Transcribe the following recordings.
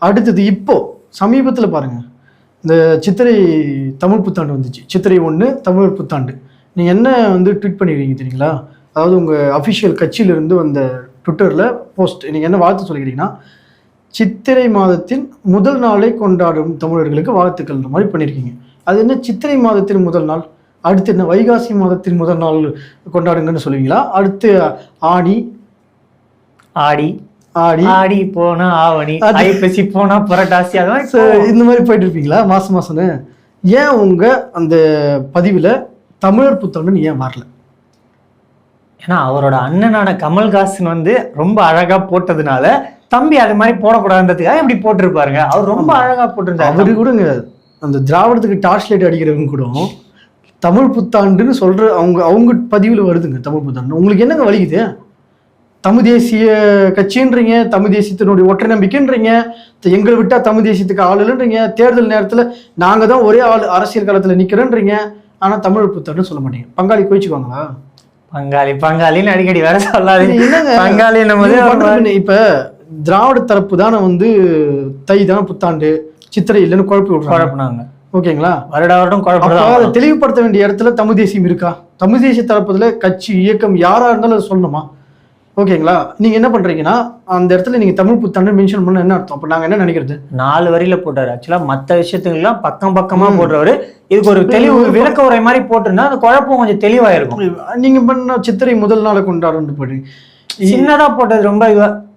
அடுத்தது இப்போ சமீபத்தில் பாருங்க, இந்த சித்திரை தமிழ் புத்தாண்டு வந்துச்சு. சித்திரை 1 தமிழ் புத்தாண்டு. நீங்கள் என்ன வந்து ட்வீட் பண்ணிடுவீங்க தெரியுங்களா? அதாவது உங்கள் அஃபிஷியல் கட்சியிலிருந்து வந்த ட்விட்டரில் போஸ்ட் நீங்கள் என்ன வாழ்த்து சொல்லிக்கிறீங்கன்னா, சித்திரை மாதத்தின் முதல் நாளை கொண்டாடும் தமிழர்களுக்கு வாழ்த்துக்கள்ன்ற மாதிரி பண்ணியிருக்கீங்க. அது என்ன சித்திரை மாதத்தின் முதல் நாள்? அடுத்து என்ன வைகாசி மாதத்தின் முதல் நாள் கொண்டாடுங்கன்னு சொல்லுவீங்களா? அடுத்து ஆடி ஆடி ஆடி ஆடி போனா ஆவணி, ஐப்பசி போனா புரட்டாசி, அதான் இந்த மாதிரி போயிட்டு இருப்பீங்களா மாசம் மாசம்னு? ஏன் உங்க அந்த பதிவுல தமிழர் புத்தாண்டுன்னு ஏன் வரல? ஏன்னா அவரோட அண்ணனான கமல்ஹாசன் வந்து ரொம்ப அழகா போட்டதுனால தம்பி அது மாதிரி போடக்கூடாதுன்றதுக்காக இப்படி போட்டிருப்பாருங்க. அவர் ரொம்ப அழகா போட்டிருந்தாரு. அவரு கூடங்க அந்த திராவிடத்துக்கு டார்ச் லைட் அடிக்கிறவங்க கூட தமிழ் புத்தாண்டுன்னு சொல்ற அவங்க பதிவுல வருதுங்க தமிழ் புத்தாண்டு. உங்களுக்கு என்னங்க வலிக்குது? தமிழ் தேசிய கட்சின்றீங்க, தமிழ் தேசியத்தினுடைய ஒற்றை நம்பிக்கைன்றீங்க, எங்களை விட்டா தமிழ் தேசியத்துக்கு ஆள் இல்லைன்றீங்க, தேர்தல் நேரத்துல நாங்க தான் ஒரே ஆள் அரசியல் காலத்துல நிக்கிறேன்றீங்க, ஆனா தமிழ் புத்தாண்டுன்னு சொல்ல மாட்டீங்க. பங்காளி கோயிச்சுக்குவாங்களா? பங்காளின்னு அடிக்கடி வேற சொல்லாது. பங்காளி நம்ம இப்ப திராவிட தரப்பு தானே வந்து தை தானே புத்தாண்டு, சித்திரை இல்லைன்னு குழப்பினாங்க. ஓகேங்களா? வருடம் தெளிவுபடுத்த வேண்டிய இடத்துல தமிழ் தேசியம் இருக்கா? தமிழ் தேசிய தரப்புல கட்சி இயக்கம் யாரா இருந்தாலும் அதை சொல்லணுமா? ஓகேங்களா? நீங்க என்ன பண்றீங்கன்னா அந்த இடத்துல நீங்க தமிழ் புத்தாண்டு மென்ஷன் பண்ண என்ன அர்த்தம்? அப்ப நாங்க என்ன நினைக்கிறது? 4 வரியில போட்டாரு. ஆக்சுவலா மத்த விஷயத்துக்கெல்லாம் பக்கமா போடுறவரு. இதுக்கு ஒரு தெளிவு விளக்க உரை மாதிரி போட்டிருந்தா அந்த குழப்பம் கொஞ்சம் தெளிவாயிருக்கும். நீங்க பண்ண சித்திரை முதல் நாளை கொண்டாடுன்னு போடு சின்னதா போட்டது ரொம்ப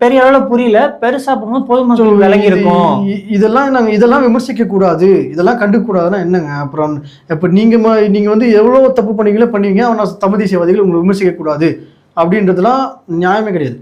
பெரிய அளவுல புரியல. பெருசா போகும்போது பொதுமக்கள் விலகி இருக்கும். இதெல்லாம் விமர்சிக்க கூடாது, இதெல்லாம் கண்டுக்க கூடாதுன்னா என்னங்க? அப்புறம் இப்ப நீங்க வந்து எவ்வளவு தப்பு பண்ணுவீங்க, அவன் தமிழ் தேசியவாதிகள் உங்களை விமர்சிக்க கூடாது அப்படின்றதுலாம் நியாயமே கிடையாது.